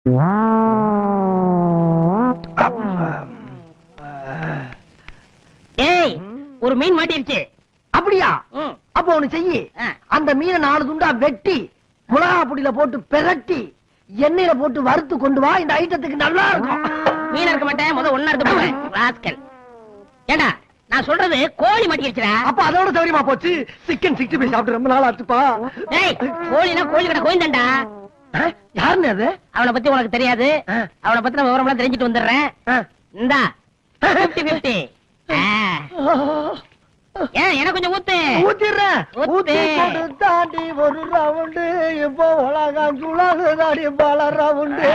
ஏய், ஒரு மீன் மாட்டிருச்சு. அப்படியா? அப்ப ஒண்ணு செய்யி, அந்த மீனை 4 துண்டா வெட்டி மிளகா பொடியில போட்டு பிரட்டி எண்ணெயில போட்டு வறுத்து கொண்டு வா. இந்த ஐட்டத்துக்கு நல்லா இருக்கும். மீன் இருக்க மாட்டேன், முத ஒண்ணா எடுத்து போறேன். ராஸ்கல். ஏண்டா, நான் சொல்றது கோழி மாட்டிருச்சுடா. அப்ப அதோட சௌரியமா போச்சு. சிக்கன் 65 சாப்பிட்டு ரொம்ப நாள் ஆச்சுப்பா. ஏய், கோழினா கோழி கடை கோயந்தாண்டா. யாருன்னு அது? அவனை பத்தி உனக்கு தெரியாது. அவனை பத்தி நான் விவரம்லாம் தெரிஞ்சுட்டு வந்துடுறேன். இந்தா 50-50. ஏன் எனக்கு கொஞ்சம் ஊத்து. ஊத்திடுறேன். ஊத்தி போட்டு தாண்டி ஒரு ரவுண்டு. இப்போ உலகம் சுழகு தாடி பல ரவுண்டு.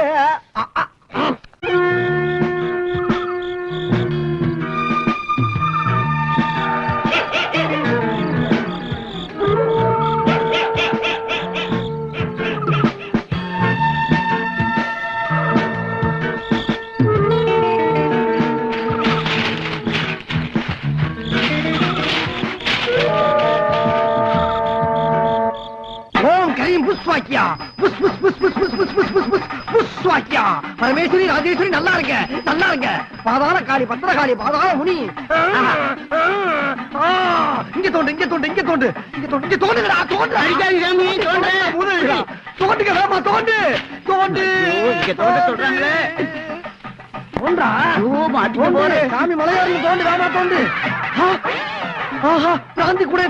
பரமேஸ்வரி ராஜேஸ்வரி நல்லா இருக்க, நல்லா இருக்க. பாதாள காளி, பத்திரகாளி, பாதாள முனி. இங்க தோண்டு, இங்க தோண்டு, இங்க தோண்டு, இங்க தோண்டு, இங்க தோண்டுடா, தோண்டு. தோண்டுங்க வேமா, தோண்டு, தோண்டு. சொல்றாங்களே தோன்றா. சாமி மலையாளி தோண்டு, வேமா தோண்டு. ஆஹா, பிராந்தி கூட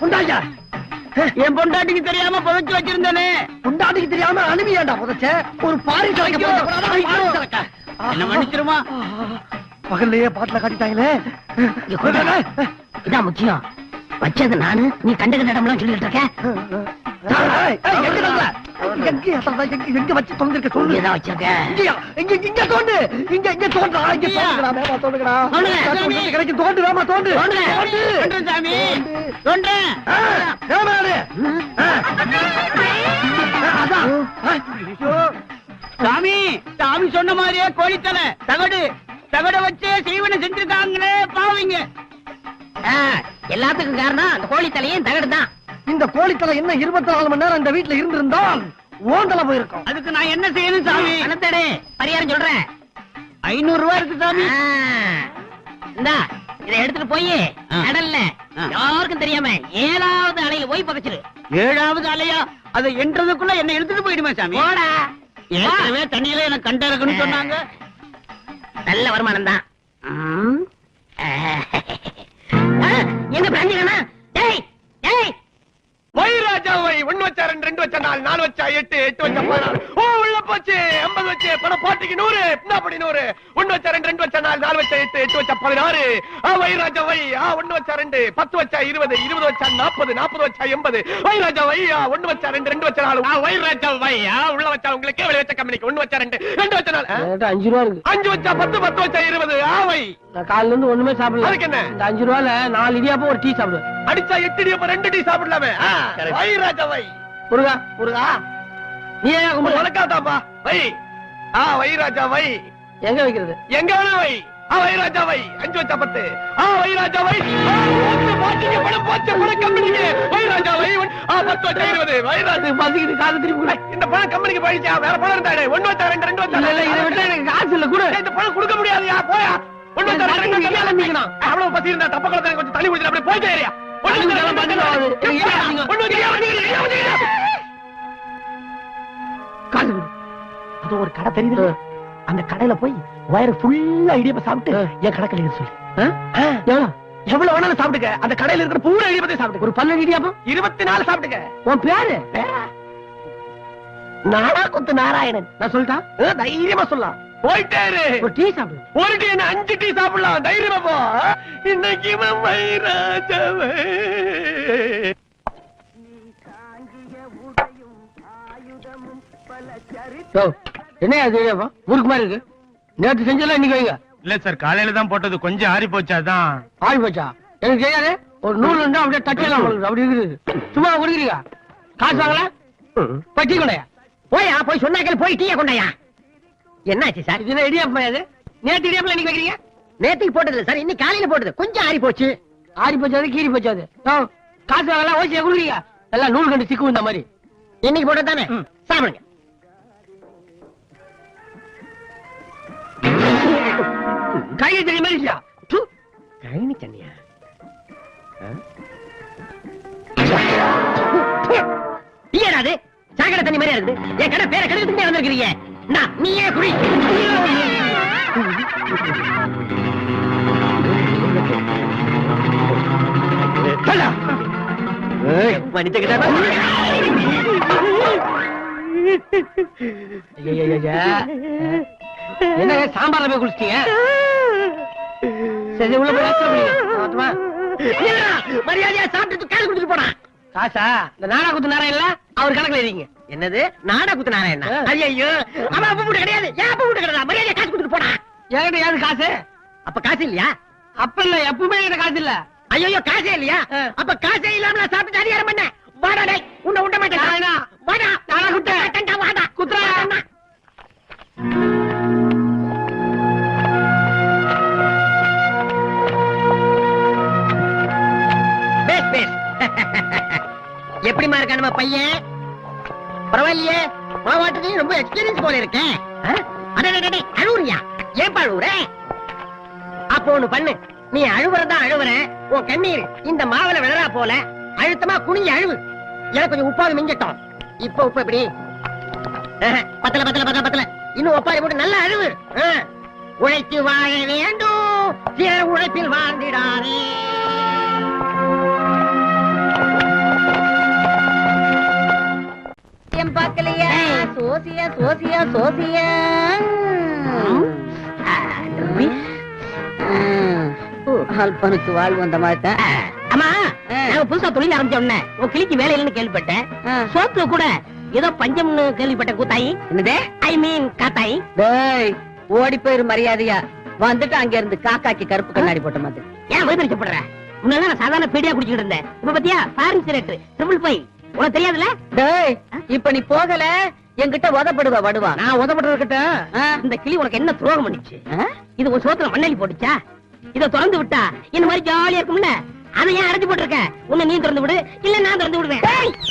உண்டாயா. என் பொண்டாட்டிக்கு தெரியாம புதைச்சு வச்சிருந்தேனே. பொண்டாட்டிக்கு தெரியாம அனுப்பியாண்டா புதைச்ச. ஒரு பாரி என்ன மன்னிச்சிருமா? பகல்லையே பாட்டுல காட்டிட்டாங்களே. இதான் முக்கியம். வச்சது நானு, நீ கண்டுகிட்ட இடம்லாம் சொல்லிட்டு இருக்க. எங்க வச்சு தொந்திருக்க சொல்லு. வச்சிருக்க இங்க தோண்டு, இங்க இங்க தோன்றா, இங்க தோண்டுடா, வேமா தோண்டுடா. கிடைக்கும், தோண்டு வேமா, தோண்டு, தோண்டு சாமி, தோண்டு. சாமி, சாமி சொன்ன மாதிரியே கோழித்தலை தகடு வச்சு சீவனை செஞ்சிருக்காங்களே பாவீங்க. எல்லாத்துக்கும் காரணம் அந்த கோழித்தலையும் தகடு தான். இந்த கோழித்தலை என்ன 24 மணி நேரம் இந்த வீட்டுல இருந்திருந்தால் ஓந்தல போயிருக்கும். அதுக்கு நான் என்ன செய்யணும் சாமி? அனத்தடே பரிகாரம் சொல்றேன். 500 ரூபாய் இருக்கு சாமி. இந்தா இதை எடுத்துட்டு போய் கடல்ல யாருக்கும் தெரியாம 7வது அலையில போய் பகச்சிரு. 7வது அலையா? அதை என்றதுக்குள்ள என்ன எடுத்துட்டு போயிடுமா சாமி? போடா. ஏற்கனவே தண்ணியில எனக்கு கண்ட இருக்குன்னு சொன்னாங்க. நல்ல வருமானம் தான். எங்க பிராஞ்சினா? டேய் டேய், வைராஜாவை 1 வச்சா 2, 2 வச்சா 4, 4 வச்சா 8, 8 வச்சா 16. ஓ உள்ள போச்சு. 50 வச்சு பணம் போட்டிக்கு 100. என்னப்படி 100? 1 வச்சா 2, 2 வச்சா 4, 4 வச்சா 8, 8 வச்சா 16. வைராஜாவை 1 வச்சா 2, 10 வச்சா 20, 20 வச்சா 40, 40 வச்சா 80. வைராஜாவை 1 வச்சா 2, 2 வச்சா 4. வைராஜாவை உள்ள வச்சா உங்களுக்கு வெளிய வச்சா கம்பெனிக்கு 1 வச்சா 2, 2 வச்சா 4. 5 ரூபா இருக்கு. 5 வச்சா 10, 10 வச்சா 20. வை காலையில இருந்து ஒண்ணுமே சாப்பிடல. அதுக்கு என்ன? இந்த 5 ரூபால 4 இடியாப்பம் ஒரு டீ சாப்பிடு. அடிச்சா 8 இடியாப்பம் 2 டீ சாப்பிடலாமே. வைராஜாவை முருகா, முருகா நீ ஏன் கும்பிடு? வணக்காதாப்பா. வை வைராஜா வை. எங்க வைக்கிறது? எங்க வேணா வை. வைராஜா வை. 5 வச்சா 10. வைராஜா வை. போட்டிக்கு பணம் போச்சு பணம் கம்பெனிக்கு. வைராஜா வை. 10 வச்சா 20. வைராஜா பசிக்கிட்டு காது திருப்பி கொடு. இந்த பணம் கம்பெனிக்கு போயிடுச்சா? வேற பணம் இருந்தாடே. 1 வச்சா 2, 2 வச்சா. இல்ல இத விட்டா எனக்கு காசு இல்ல கூட. இந்த பணம் கொடுக்க முடியாதுயா. போயா. 1 வச்சா 2 வச்சா கிளம்பிக்கணும். அவ்வளவு பசி இருந்தா தப்ப குளத்துல கொஞ்சம் தள்ளி குடிச்சு அப்படியே போயிட்டே ஏரியா. 1 வச்சா 1 காசு கொடு. அது ஒரு கடை தெரியுது. அந்த கடையில போய் வயிறு ஃபுல்லா இடியப்ப சாப்பிட்டு என் கடைக்கல சொல்லு. எவ்வளவு வேணாலும் சாப்பிட்டுக்க. அந்த கடையில இருக்கிற பூரா இடியப்பத்தை சாப்பிட்டு. ஒரு 12 இடியப்பம் 24 சாப்பிட்டுக்க. உன் பேரு நானா குத்து நாராயணன். நான் சொல்லிட்டா தைரியமா சொல்லலாம். போயிட்டாரு. ஒரு டீ சாப்பிடு. ஒரு டீ என்ன 5 டீ சாப்பிடலாம். தைரியமா போ. இன்னைக்கு வைராஜாவே. என்ன ஊருக்கு மாதிரி இருக்கு? நேற்று செஞ்சலாம் இன்னைக்கு வைங்க. இல்ல சார், காலையில தான் போட்டது. கொஞ்சம் ஆறி போச்சாதான். ஆறி போச்சா? எனக்கு தெரியாது. ஒரு நூல் இருந்தா அப்படியே தட்டலாம். அப்படி இருக்குது. சும்மா குடிக்கிறீங்க. காசு வாங்கல போய் டீ கொண்டாயா. போயா போய் சொன்னாக்கள் போய் டீயா கொண்டாயா. என்னாச்சு சார்? இது இடியாப்பம். நேற்று இடியாப்பம் இன்னைக்கு வைக்கிறீங்க? நேற்றுக்கு போட்டது சார், இன்னைக்கு காலையில போட்டது. கொஞ்சம் ஆறி போச்சு. ஆறி போச்சாது கீறி போச்சாது. காசு வாங்கலாம் ஓசியா குடுக்குறீங்க. எல்லாம் நூல் கண்டு சிக்கு இந்த மாதிரி. இன்னைக்கு போட்டது தானே, சாப்பிடுங்க. உட்கார்ந்துருக்கிறீங்க. நீயே குடி. என்ன சாம்பார்ல போய் குளிச்சிட்டீங்க? சரி உள்ள போய் மரியாதையா சாப்பிட்டு காசு கொடுத்துட்டு போனா. காசா? இந்த நாடா குத்து நேரம் இல்ல அவர் கணக்குல இருக்கீங்க. என்னது நாடா குத்து நேரம்? என்ன ஐயோ, அவன் அப்ப வீட்டு கிடையாது. ஏன் அப்ப வீட்டு கிடையாது? மரியாதையா காசு கொடுத்துட்டு போனா. என்கிட்ட யாரு காசு? அப்ப காசு இல்லையா? அப்ப இல்ல, எப்பவுமே என்கிட்ட காசு இல்ல. ஐயோ, காசே இல்லையா? அப்ப காசே இல்லாம நான் சாப்பிட்டு அதிகாரம் பண்ண. வாடா டேய், உன்னை உண்ட மாட்டேன். வாடா நாடா குத்த வாடா குத்துறா. Base base. எப்படிமா இருக்கா நம்ம பையன்? பரவாயில்லையே, மாவாட்டுக்கு ரொம்ப எக்ஸ்பீரியன்ஸ் போல இருக்கேன். அழுவுறியா? ஏன் அழுவுற? அப்போ ஒண்ணு பண்ணு, நீ அழுவுறதா அழுவுற. உன் கண்ணீர் இந்த மாவுல விழறா போல அழுத்தமா குனிஞ்சு அழுவு. எனக்கு கொஞ்சம் உப்பாவை மிஞ்சட்டும். இப்ப உப்பு எப்படி? பத்தல பத்தல பத்தல பத்தல. இன்னும் ஒப்பாரி போட்டு நல்லா அழுவு. உழைத்து வாழ வேண்டும், சில உழைப்பில் வாழ்ந்திடாதே. பார்க்கலையா? சோசியா சோசியா சோசியா. அல்பனுக்கு வாழ்வு வந்த மாதிரி தான். அம்மா, நாங்க புதுசா தொழில் ஆரம்பிச்ச உடனே உன் கிளிக்கு வேலை இல்லைன்னு கேள்விப்பட்டேன். சோத்துல கூட ஏதோ பஞ்சம்னு கேள்விப்பட்டேன். கூத்தாயி? என்னதே? ஐ மீன் காத்தாயி. டேய், ஓடி போயிரு மரியாதையா. வந்துட்டு அங்க இருந்து காக்காக்கு கருப்பு கண்ணாடி போட்ட மாதிரி. ஏன் வயிற்றுப்படுற? முன்னால நான் சாதாரண பீடியா குடிச்சிட்டு இருந்தேன். இப்ப பத்தியா ஃபாரின் சிகரெட் ட்ரிபிள் 5. உனக்கு தெரியாதுல? டேய், இப்ப நீ போகல என்கிட்ட உதப்படுவா வடுவா. நான் உதப்படுறதுக்கிட்ட இந்த கிளி உனக்கு என்ன துரோகம் பண்ணிச்சு? இது ஒரு சோத்துல மண்ணெலி போட்டுச்சா? இத திறந்து விட்டா இந்த மாதிரி ஜாலியா இருக்கும்ல. அதை ஏன் அடைச்சு போட்டிருக்க? உன்னை நீ திறந்து விடு, இல்ல நான் திறந்து விடுவேன்.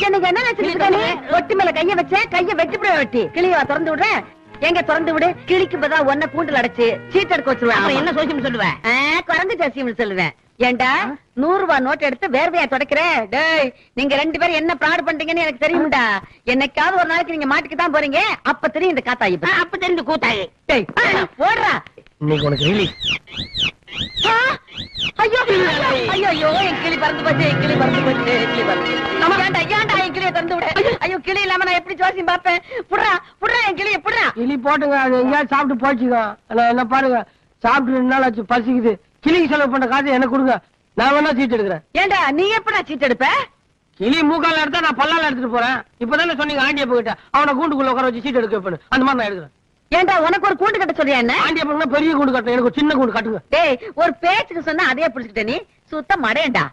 எனக்கு என்ன நினைச்சிருக்க? ஒட்டி மேல கைய வச்ச, கைய வெட்டி போய் வெட்டி கிளியவா திறந்து விடுறேன். எங்க திறந்து விடு. கிளிக்கு பதிலா ஒன்ன கூண்டுல அடைச்சு சீட் எடுக்க வச்சிருவேன். என்ன சோசியம் சொல்லுவேன்? குரங்கு ஜாசியம் சொல்லுவேன். ஏண்டா 100 ரூபாய் நோட் எடுத்து வேர்வையா தொடக்கிற? டேய், நீங்க 2 பேரும் என்ன பிராடு பண்றீங்கன்னு எனக்கு தெரியும்டா. என்னைக்காவது ஒரு நாளைக்கு நீங்க மாட்டுக்கு தான் போறீங்க. அப்ப தெரியும் இந்த காத்தாயி. அப்ப தெரிஞ்சு கூத்தாயி. டேய், ஓடுறா. இன்னைக்கு உனக்கு ரிலீஸ். ஐயோ ஐயோ ஐயோ, என் கிளி பறந்து போச்சு, என் கிளி பறந்து போச்சு, கிளி பறந்து. ஏண்டா ஏண்டா என் கிளியை திறந்து விட? ஐயோ, கிளி இல்லாம நான் எப்படி ஜோசியம் பாப்பேன்? புடுறா புடுறா, என் கிளியை புடுறா. கிளி போட்டுங்க, அது எங்கேயாவது சாப்பிட்டு போச்சுங்க. என்ன பாருங்க, சாப்பிட்டு 2 நாள் ஆச்சு, பசிக்குது. கிளிக்கு செலவு பண்ண காசு எனக்கு கொடுங்க, நான் வேணா சீட் எடுக்கிறேன். ஏண்டா நீ எப்படா சீட் எடுப்ப? கிளி மூக்கால எடுத்தா நான் பல்லால எடுத்துட்டு போறேன். இப்பதானே சொன்னீங்க ஆண்டிய போயிட்ட அவனை கூண்டுக்குள்ள உட்கார வச்சு சீட் எடுக்க வைப்பேன். அந்த மாதிரி நான் எடுக்கிறேன். ஏண்டா உனக்கு ஒரு கூண்டு கட்ட சொல்றியா? என்ன ஆண்டிய போனா பெரிய கூண்டு கட்டணும், எனக்கு ஒரு சின்ன கூண்டு கட்டுங்க. டேய், ஒரு பேச்சுக்கு சொன்னா அதே பிடிச்சிட்ட நீ. சுத்த மடையண்டா.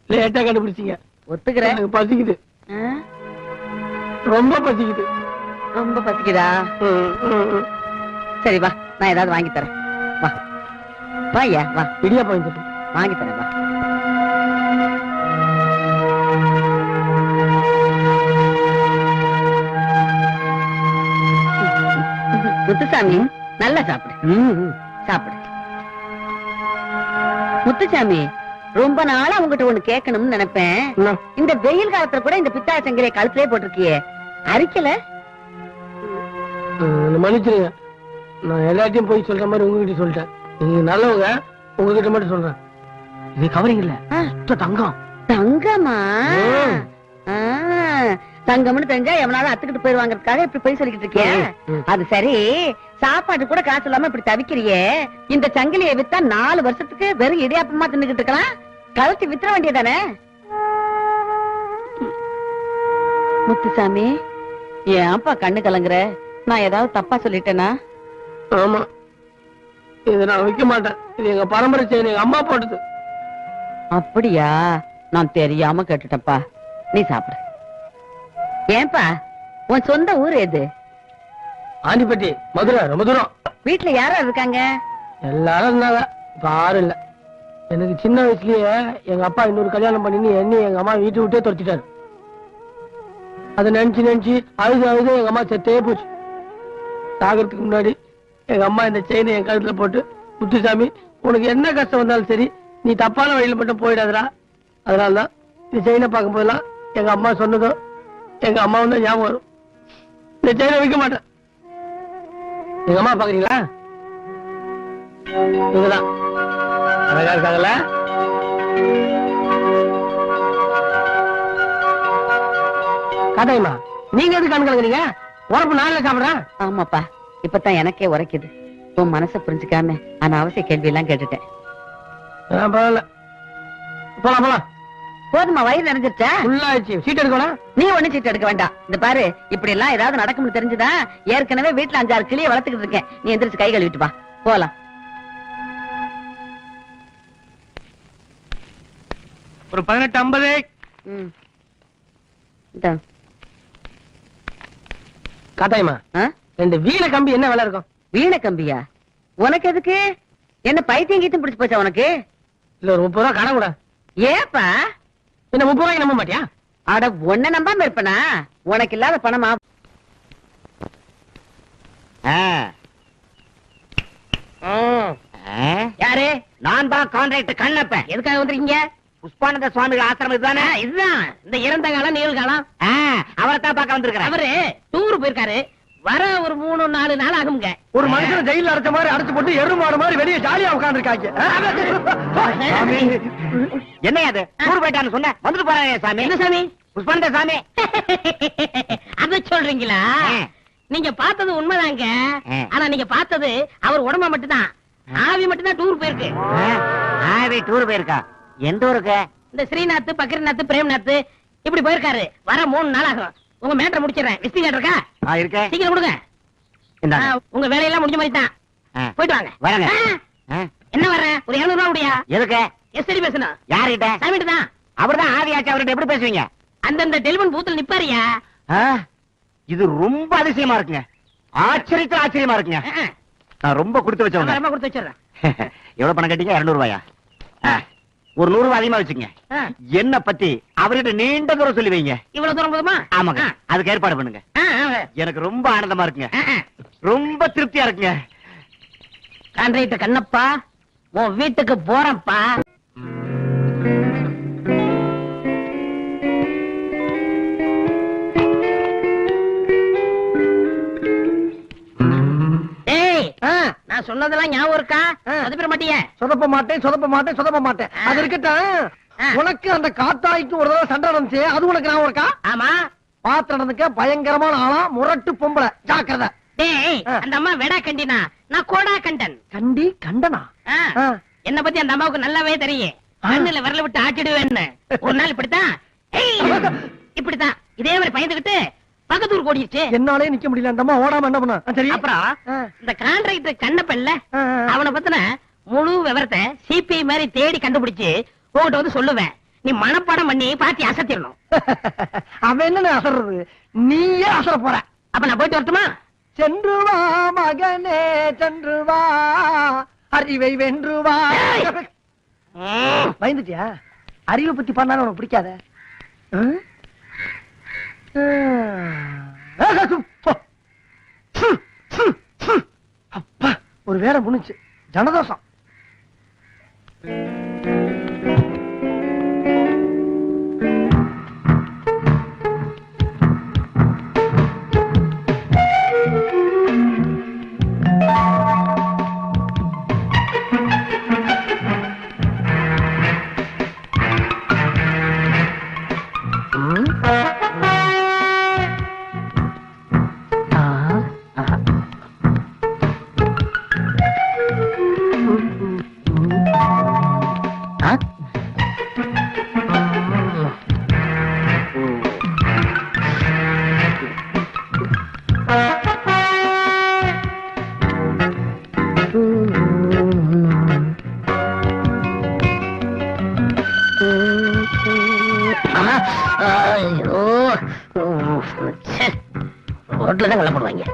லேட்டா கண்டுபிடிச்சீங்க. ஒத்துக்கிறேன். எனக்கு பசிக்குது, ரொம்ப பசிக்குது. ரொம்ப பசிக்குதா? சரி வா, நான் ஏதாவது வாங்கி தரேன். வா வாயா, வா. இடியா போய் வாங்கி தரேன், வா. முத்துசாமி, நல்லா சாப்பிடு. சாப்பிடு. முத்துசாமி, ரொம்ப நாளா உங்ககிட்ட ஒண்ணு கேட்கணும்னு நினைப்பேன். இந்த வெயில் காலத்துல கூட இந்த பித்தா சங்கரைய கழுத்திலே போட்டிருக்கியே, அரிக்கல? மன்னிச்சிருங்க, நான் எல்லாத்தையும் போய் சொல்ற மாதிரி உங்ககிட்ட சொல்லிட்டேன். நீங்க நல்லவங்க, உங்ககிட்ட மட்டும் சொல்றேன். இது கவரிங் இல்ல, தங்கம். தங்கமா? தங்கம்னு தெரிஞ்சா எவனாலும் அத்துக்கிட்டு போயிருவாங்கிறதுக்காக இப்படி போய் சொல்லிக்கிட்டு இருக்கிய? அது சரி, சாப்பாடு கூட காசு இல்லாம இப்படி தவிக்கிறியே, இந்த சங்கிலியை வித்தா 4 வருஷத்துக்கு வெறும் இடியாப்பமா தின்னுகிட்டு இருக்கலாம். கழுத்து வித்துற வேண்டியதானே? முத்துசாமி, ஏன்ப்பா கண்ணு கலங்குற? நான் ஏதாவது தப்பா சொல்லிட்டேனா? ஆமா, இதை நான் வைக்க மாட்டேன். இது எங்க பரம்பரை செய்ய எங்க அம்மா போட்டது. அப்படியா? நான் தெரியாம கேட்டுட்டப்பா. நீ சாப்பிடு. ஏன்பா, உன் சொந்த ஊர் எது? ஆண்டிப்பட்டி, மதுரை. ரொம்ப தூரம். வீட்டுல யாரும் இருக்காங்க? எல்லாரும் இருந்தாங்க, இப்ப யாரும் இல்ல. எனக்கு சின்ன வயசுலயே எங்க அப்பா இன்னொரு கல்யாணம் பண்ணி என்னை எங்க அம்மா வீட்டு விட்டே துரத்திட்டாரு. அதை நினைச்சு நினைச்சு அழுது எங்க அம்மா செத்தே போச்சு. சாகிறதுக்கு முன்னாடி எங்க அம்மா இந்த செயினை என் கழுத்துல போட்டு, முத்துசாமி, உனக்கு என்ன கஷ்டம் வந்தாலும் சரி, நீ தப்பான வழியில மட்டும் போயிடாதரா. அதனாலதான் இந்த செயினை பார்க்கும் போதெல்லாம் எங்க அம்மா சொன்னதும் எங்க அம்மா வந்து ஞாபகம் வரும். இந்த செயினை வைக்க மாட்டேன். எங்க அம்மா பாக்குறீங்களா? இவங்கதான் அழகா இருக்காங்கல்ல? காதாயம்மா, நீங்க எதுக்கு கண்கலங்குறீங்க? உரப்பு நாளில சாப்பிடுறேன். ஆமாப்பா, இப்பதான் எனக்கே உரைக்குது. உன் மனசை புரிஞ்சுக்காம அனாவசிய கேள்வி எல்லாம் கேட்டுட்டேன். பரவாயில்ல, போலாம் போலாம். போதுமா, வயிறு நிறைஞ்சிருச்சா? ஃபுல்லாச்சு. சீட் எடுக்கணும். நீ ஒண்ணு சீட்டு எடுக்க வேண்டாம். இந்த பாரு, இப்படி எல்லாம் ஏதாவது நடக்கும்னு தெரிஞ்சுதா ஏற்கனவே வீட்டுல 5-6 கிளியை வளர்த்துக்கிட்டு இருக்கேன். நீ எந்திரிச்சு கை கழுவிட்டு வா, போலாம். ஒரு 18:50. ம். இந்தா. காத்தாயம்மா, ஆ? 2 வீண கம்பி என்ன விலை இருக்கும்? வீண கம்பியா? உனக்கு எதுக்கு? என்ன பைத்தியம் கீத்தும் பிடிச்சு போச்சா உனக்கு? இல்ல ஒரு 30 ரூபா கடன் கூட. ஏப்பா? என்ன 30 ரூபாய்க்கு நம்ப மாட்டியா? அட, ஒன்ன நம்பாம இருப்பனா? உனக்கு இல்லாத பணமா? யாரு? நான் தான் கான்ட்ராக்டர் கண்ணப்பன். எதுக்காக வந்திருக்கீங்க? புஷ்பானந்த சுவாமிகள் ஆசிரமம் இதுதானே? இதுதான். இந்த இறந்த காலம் நிகழ்காலம் அவரை தான் பார்க்க வந்திருக்கிறேன். அவரு டூர் போயிருக்காரு. வர ஒரு 3-4 நாள் ஆகுங்க. ஒரு மனுஷன் ஜெயில அடைச்ச மாதிரி அடைச்சு போட்டு எருமாடு மாதிரி வெளியே ஜாலியா உட்கார்ந்து இருக்காங்க. என்ன அது? டூர் போயிட்டான்னு சொன்ன வந்துட்டு போறாங்க சாமி. என்ன சாமி? புஷ்பானந்த சாமி. அத சொல்றீங்களா? நீங்க பார்த்தது உண்மைதாங்க. ஆனா நீங்க பார்த்தது அவர் உடம்ப மட்டும்தான். ஆவி மட்டும்தான் டூர் போயிருக்கு. ஆவி டூர் போயிருக்கா? எந்த ஊருக்கு? இந்த ஸ்ரீநாத், பக்ரிநாத், பிரேம்நாத் இப்படி போயிருக்காரு. வர 3 நாள் ஆகும். உங்க மேட்டர் முடிச்சிடறேன். விஸ்தி கேட் இருக்கா? இருக்க. சீக்கிரம் கொடுங்க. உங்க வேலையெல்லாம் முடிஞ்ச மாதிரி தான். போயிட்டு வாங்க. வரங்க. என்ன வர்றேன்? ஒரு 200 ரூபா முடியா? எதுக்கு? எஸ்டி பேசணும். யார்கிட்ட? சாமிகிட்ட தான். அவர்தான் ஆதி ஆச்சு. அவர்கிட்ட எப்படி பேசுவீங்க? அந்தந்த டெலிபோன் பூத்துல நிப்பாரியா. இது ரொம்ப அதிசயமா இருக்குங்க. ஆச்சரியத்துல ஆச்சரியமா இருக்குங்க. நான் ரொம்ப கொடுத்து வச்சவங்க. ரொம்ப கொடுத்து வச்சிடறேன். எவ்வளவு பணம் கட்டிங்க? 200 ரூபாயா? ஒரு 100 ரூபாய் அதிகமா வச்சுங்க. என்ன பத்தி அவர்கிட்ட நீண்ட தூரம் சொல்லி வைங்க. இவ்வளவு தூரம் போதுமா? ஆமாங்க, அதுக்கு ஏற்பாடு பண்ணுங்க. எனக்கு ரொம்ப ஆனந்தமா இருக்குங்க. ரொம்ப திருப்தியா இருக்குங்க. கான்ட்ராக்டர் கண்ணப்பா, உன் வீட்டுக்கு போறேன்ப்பா. நான் சொன்னதெல்லாம் ஞாபகம் இருக்கா? சொதப்பிட மாட்டியே? சொதப்ப மாட்டேன். அது இருக்கட்டும். உனக்கு அந்த காத்தாய்க்கு ஒரு தடவை சண்டை நடந்துச்சு, அது உனக்கு ஞாபகம் இருக்கா? ஆமா. பாத்து நடந்துக்க பயங்கரமான ஆளா, முரட்டு பொம்பளை, ஜாக்கிரதை. டேய், அந்த அம்மா வெடா கண்டினா, நான் கோடா கண்டன். கண்டி கண்டனா? என்ன பத்தி அந்த அம்மாவுக்கு நல்லாவே தெரியும். கண்ணுல விரல விட்டு ஆட்டிடுவேன்னு. ஒரு நாள் இப்படித்தான் இப்படித்தான் இதே மாதிரி பயந்துகிட்டு பக்கத்தூர் ஓடிடுச்சு. என்னாலே நிக்க முடியல. அந்த அம்மா ஓடாம என்ன பண்ண? சரி, அப்புறம் இந்த கான்ட்ராக்டர் கண்ணப்பன்ல, அவனை பத்தின முழு விவரத்தை சிபிஐ மாதிரி தேடி கண்டுபிடிச்சு உங்ககிட்ட வந்து சொல்லுவேன். நீ மனப்பாடம் பண்ணி பாத்தி அசத்திடணும். அவன் என்ன அசறது? நீயே அசர போற. அப்ப நான் போயிட்டு வரட்டுமா? சென்று வா மகனே, சென்று வா, அறிவை வென்று வா. பயந்துட்டியா? அறிவை பத்தி பண்ணாலும் உனக்கு பிடிக்காத. அப்பா, ஒரு வேலை முடிஞ்சு. ஜனதோஷம். ரோட்ல தான் கொல்லப்படுவாங்க.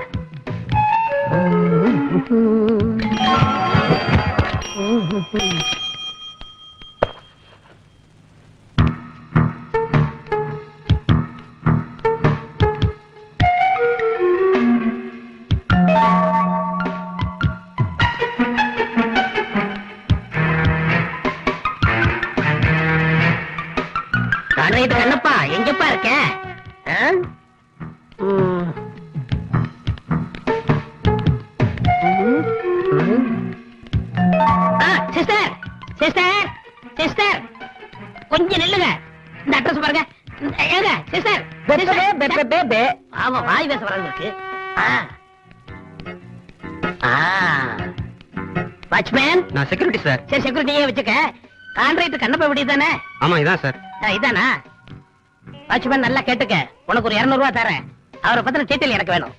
கண்ணப்பா, எங்கப்பா இருக்க? சிஸ்டர் சிஸ்டர் கொஞ்சம் நில்லுங்க. இந்த அட்ரஸ் பாருங்க. ஏங்க சிஸ்டர் ஆமா வாய் பேச வராது இருக்கு. வாட்ச்மேன் நான் செக்யூரிட்டி சார். சரி செக்யூரிட்டியே வச்சுக்க. கான்ட்ராக்டர் கண்ணப்ப விடி தானே? ஆமா இதான் சார். இதானா? வாட்ச்மேன் நல்லா கேட்டுக்க. உனக்கு ஒரு 200 ரூபாய் தரேன். அவரை பத்தின டீட்டெயில் எனக்கு வேணும்.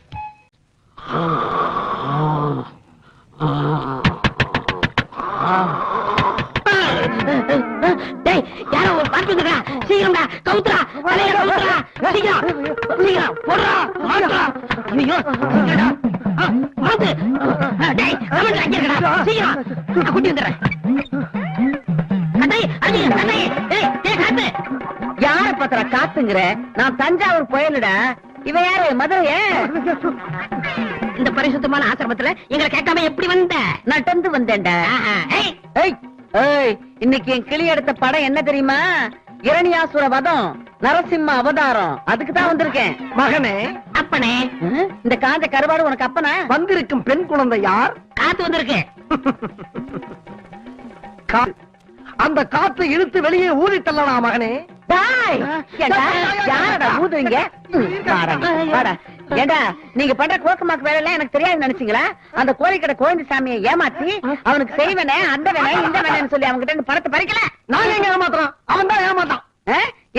டேய் யாரோ ஒரு பாட்டு வந்துடா. சீக்கிரம்டா கவுத்துடா. தலைய கவுத்துடா. சீக்கிரம் சீக்கிரம் போடுறா. மாட்டுடா. ஐயோ சீக்கிரம்டா. மாத்து. டேய் கமெண்ட் அங்க இருக்கடா. சீக்கிரம் குட்டி வந்துறேன். கட்டை அடி கட்டை. டேய் டேய் காத்து. யார பத்திர காத்துங்கிற? நான் தஞ்சாவூர் புயலுடா. இவ யாரு? மதுரையே? இந்த பரிசுத்தமான ஆசிரமத்துல எங்களை கேட்காம எப்படி வந்த? நடந்து வந்தேன்டா. ஏய் ஏய் ஏய், இன்னைக்கு என் கிளி எடுத்த படம் என்ன தெரியுமா? இரணியாசுர வதம், நரசிம்ம அவதாரம். அதுக்கு தான் வந்திருக்கேன். மகனே, அப்பனே இந்த காஞ்ச கருவாடு உனக்கு அப்பனா? வந்திருக்கும் பெண் குழந்தை யார்? காத்து வந்திருக்கு. அந்த காத்து இழுத்து வெளியே ஊதி தள்ளலாம் மகனே. டாய், ஏண்டா யாரடா ஊதுறீங்க? வாடா, வாடா. ஏண்டா நீங்க பண்ற கோக்கமாக்கு வேலை எல்லாம் எனக்கு தெரியாது நினைச்சீங்களா? அந்த கோழிக்கடை கோவிந்த சாமியை ஏமாத்தி அவனுக்கு செய்வனே அந்த வேலை இந்த வேலைன்னு சொல்லி அவங்க கிட்ட பணத்தை பறிக்கல. நாங்க எங்க ஏமாத்துறோம்? அவன் தான் ஏமாத்தான்.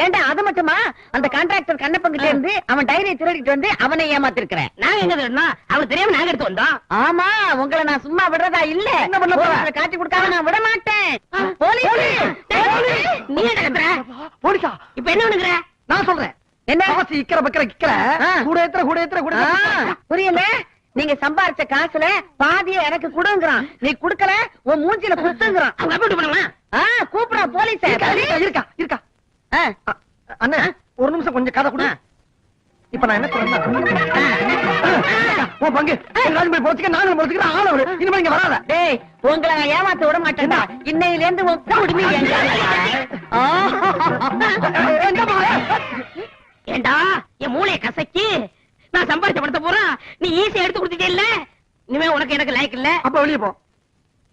ஏண்டா அது மட்டுமா? அந்த கான்ட்ராக்டர் கண்ணப்பங்கிட்ட இருந்து அவன் டைரியை திருடிட்டு வந்து அவனை ஏமாத்திருக்கிறேன். நாங்க எங்க திருடணும்? அவனுக்கு தெரியாம நாங்க எடுத்து வந்தோம். ஆமா, உங்களை நான் சும்மா விடுறதா இல்ல. என்ன பண்ண போற? போலீஸ்ல காட்டி கொடுக்காம நான் விட மாட்டேன். நீ என்ன கத்துற? போலீஸா? இப்ப என்ன பண்ணுகிற? நான் சொல்றேன். என்ன காசு இக்கற பக்கற கிக்கற கூட ஏத்துற புரியல? நீங்க சம்பாரிச்ச காசுல பாதியை எனக்கு கொடுங்கறான். நீ குடுக்கல உன் மூஞ்சில குத்துங்கறான். அவங்க அப்படி பண்ணுமா? கூப்பிடுறான் போலீஸ். இருக்கா அண்ணா, ஒரு நிமிஷம் கொஞ்சம் கதை கொடு. இப்ப நான் என்ன சொல்றேன்? உன் பங்கு ராஜ்மணி பொறுத்துக்க, நானும் பொறுத்துக்கிறேன். ஆளு இனிமே இங்க வராத. டேய், உங்களை நான் ஏமாத்த விட மாட்டேன்டா. இன்னையில இருந்து உன் குடுமி ஏண்டா என் மூளைய கசக்கி நான் சம்பாதிச்ச படத்தை போறேன். நீ ஈஸியா எடுத்து கொடுத்துட்டே இல்ல. இனிமே உனக்கு எனக்கு லைக் இல்ல. அப்ப வெளியே போ.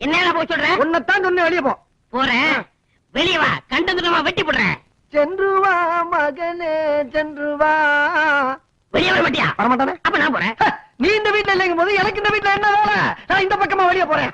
என்ன போய் சொல்ற? உன்னைத்தான் சொன்ன, வெளியே போ. போறேன். வெளியே வா. கண்டதுமா வெட்டி போடுறேன். சென்று வா மகனே, சென்று வா. வெளியே வர மாட்டியா? வரமாட்டானே. அப்ப நான் போறேன். நீ இந்த வீட்டுல இல்லைங்கும் போது எனக்கு இந்த வீட்டுல என்ன வேலை? நான் இந்த பக்கமா வெளியே போறேன்.